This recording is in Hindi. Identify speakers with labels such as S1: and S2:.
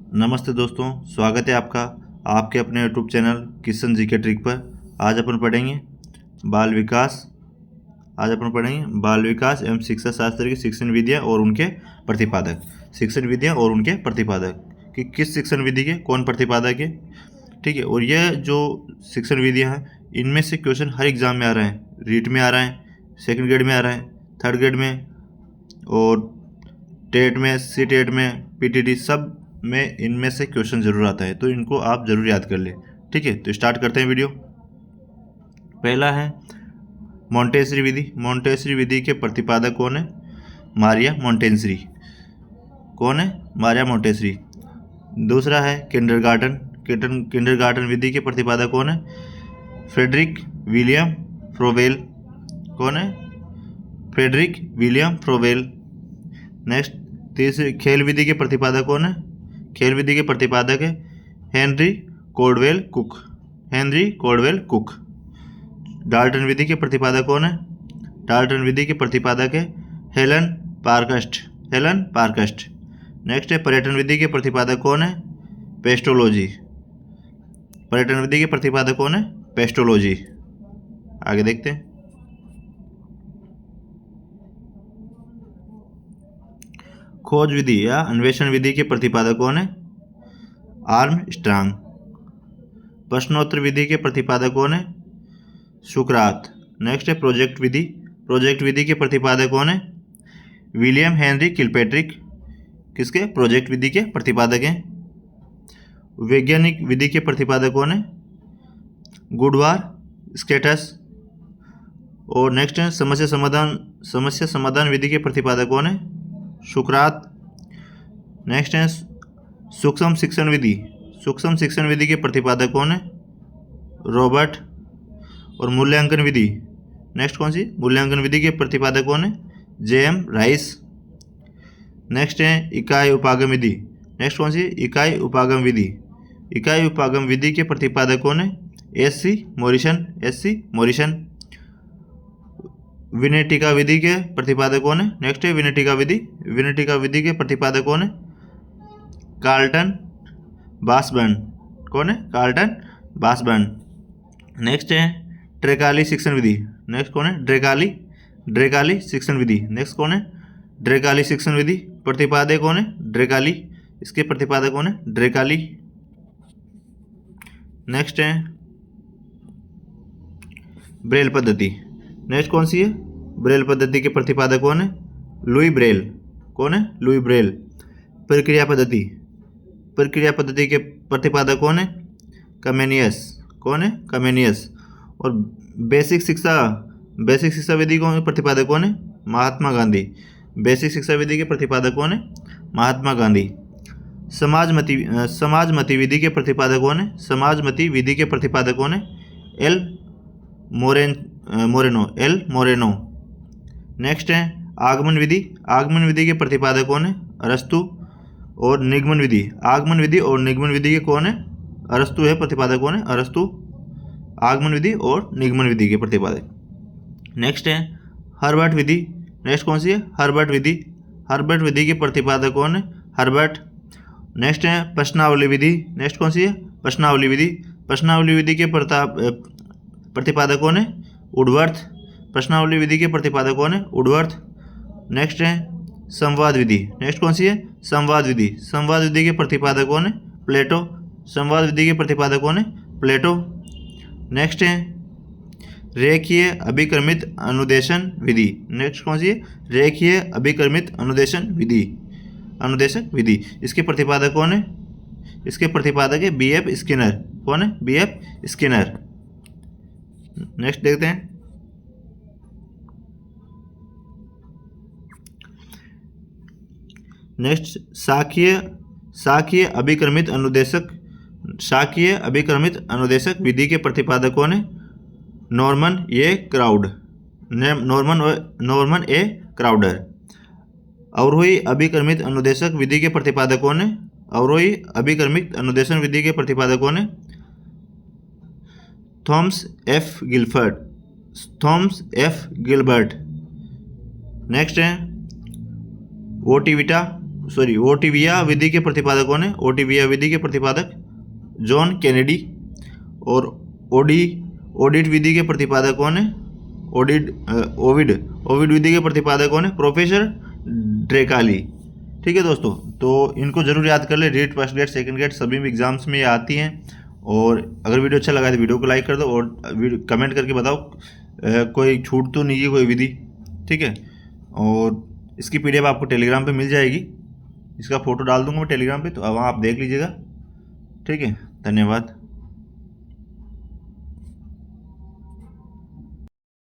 S1: नमस्ते दोस्तों, स्वागत है आपका आपके अपने यूट्यूब चैनल किशन जी के ट्रिक पर। आज अपन पढ़ेंगे बाल विकास एवं शिक्षा शास्त्र की शिक्षण विधियाँ और उनके प्रतिपादक। शिक्षण विधियाँ और उनके प्रतिपादक कि किस शिक्षण विधि के कौन प्रतिपादक है, ठीक है। और यह जो शिक्षण विधियाँ हैं, इनमें से क्वेश्चन हर एग्जाम में आ रहे हैं। रीट में आ रहा है, सेकेंड ग्रेड में आ रहा है, थर्ड ग्रेड में, और टेट में, सी टेट में, पीटीटी, सब में इनमें से क्वेश्चन जरूर आता है, तो इनको आप जरूर याद कर ले, ठीक है। तो स्टार्ट करते हैं वीडियो। पहला है मोंटेसरी विधि। मोंटेसरी विधि के प्रतिपादक कौन है? Maria Montessori. कौन है? Maria Montessori. दूसरा है किंडरगार्टन। किंडरगार्टन विधि के प्रतिपादक कौन है? Friedrich Wilhelm Froebel. कौन है? Friedrich Wilhelm Froebel. नेक्स्ट, तीसरी खेल विधि के प्रतिपादक कौन है? खेल विधि के प्रतिपादक है Henry Caldwell Cook. Henry Caldwell Cook. Dalton विधि के प्रतिपादक कौन है? डाल्टन विधि के प्रतिपादक है Helen Parkhurst. Helen Parkhurst. Next है पर्यटन विधि के प्रतिपादक कौन है? पेस्टोलॉजी। पर्यटन विधि के प्रतिपादक कौन है? पेस्टोलॉजी। आगे देखते हैं। खोज विधि या अन्वेषण विधि के प्रतिपादक कौन है? आर्मस्ट्रांग। प्रश्नोत्तर विधि के प्रतिपादक कौन है? सुकरात। नेक्स्ट है प्रोजेक्ट विधि। प्रोजेक्ट विधि के प्रतिपादक कौन है? William Henry Kilpatrick. किसके? प्रोजेक्ट विधि के प्रतिपादक हैं। वैज्ञानिक विधि के प्रतिपादक कौन है? गुडवार स्केटस। और नेक्स्ट है समस्या समाधान विधि के प्रतिपादक कौन है? सुकरात। नेक्स्ट है सूक्ष्म शिक्षण विधि। सूक्ष्म शिक्षण विधि के प्रतिपादक कौन है? रॉबर्ट। और मूल्यांकन विधि, नेक्स्ट कौन सी? मूल्यांकन विधि के प्रतिपादक कौन है? JM rice. नेक्स्ट है इकाई उपागम विधि। नेक्स्ट कौन सी? इकाई उपागम विधि। इकाई उपागम विधि के प्रतिपादक कौन है? SC Morrison. SC Morrison. Winnetka विधि के प्रतिपादक कौन है? नेक्स्ट है विनेटिका विधि। विनेटिका विधि के प्रतिपादक कौन है? कार्ल्टन बासबर्न। कौन है? कार्ल्टन बासबर्न। नेक्स्ट है ड्रेकाली शिक्षण विधि। नेक्स्ट कौन है? ड्रेकाली शिक्षण विधि। नेक्स्ट कौन है? ड्रेकाली शिक्षण विधि। प्रतिपादक कौन है? ड्रेकाली। इसके प्रतिपादक कौन है? ड्रेकाली। नेक्स्ट है ब्रेल पद्धति। नेक्स्ट कौन सी है? ब्रेल पद्धति के प्रतिपादक कौन है? Louis Braille. कौन है? Louis Braille. प्रक्रिया पद्धति। प्रक्रिया पद्धति के प्रतिपादक कौन है? कमेनियस। कौन है? कमेनियस। और बेसिक शिक्षा विधि कौन प्रतिपादक कौन है? महात्मा गांधी। बेसिक शिक्षा विधि के प्रतिपादक कौन है? महात्मा गांधी। समाजमती विधि के प्रतिपादक कौन है? समाजमती विधि के प्रतिपादक कौन है? L Moreno. नेक्स्ट है आगमन विधि। आगमन विधि के प्रतिपादक कौन है? अरस्तु। और निगमन विधि। आगमन विधि और निगमन विधि के कौन है? अरस्तु है। प्रतिपादक कौन है? अरस्तु। आगमन विधि और निगमन विधि के प्रतिपादक। नेक्स्ट है हर्बर्ट विधि। नेक्स्ट कौन सी है? हर्बर्ट विधि। हर्बर्ट विधि के प्रतिपादक कौन है? हर्बर्ट। नेक्स्ट है प्रश्नावली विधि। नेक्स्ट कौन सी है? प्रश्नावली विधि। प्रश्नावली विधि के प्रतिपादक कौन है? वुडवर्थ। प्रश्नावली विधि के प्रतिपादक कौन है? वुडवर्थ। नेक्स्ट है संवाद विधि। नेक्स्ट कौन सी है? संवाद विधि। संवाद विधि के प्रतिपादक कौन है? प्लेटो। संवाद विधि के प्रतिपादक कौन है? प्लेटो। नेक्स्ट है रेखीय अभिक्रमित अनुदेशन विधि। नेक्स्ट कौन सी है? रेखीय अभिक्रमित अनुदेशन विधि। इसके प्रतिपादक कौन है? इसके प्रतिपादक है बीएफ स्किनर। कौन है? BF Skinner. नेक्स्ट देखते हैं। नेक्स्ट शाखीय अभिक्रमित अनुदेशक विधि के प्रतिपादक कौन है? नॉर्मन ए क्राउडर। अवरोही अभिक्रमित अनुदेशक विधि के प्रतिपादक कौन है? अवरोही अभिक्रमित अनुदेशन विधि के प्रतिपादक कौन है? Thomas F Gilbert. नेक्स्ट है सॉरी ओटिविया विधि के प्रतिपादक कौन है? ओटिविया विधि के प्रतिपादक जॉन केनेडी। और ओडिट विधि के प्रतिपादक कौन है? ओविड विधि के प्रतिपादक कौन है? Professor Decroly. ठीक है दोस्तों, तो इनको जरूर याद कर ले। REET first grade second grade सभी में एग्जाम्स में ये आती हैं। और अगर वीडियो अच्छा लगा तो वीडियो को लाइक कर दो और कमेंट करके बताओ कोई छूट तो नहीं है कोई विधि। ठीक है, और इसकी पीडीएफ आपको टेलीग्राम पे मिल जाएगी। इसका फोटो डाल दूंगा मैं टेलीग्राम पे, तो वहाँ आप देख लीजिएगा। ठीक है, धन्यवाद।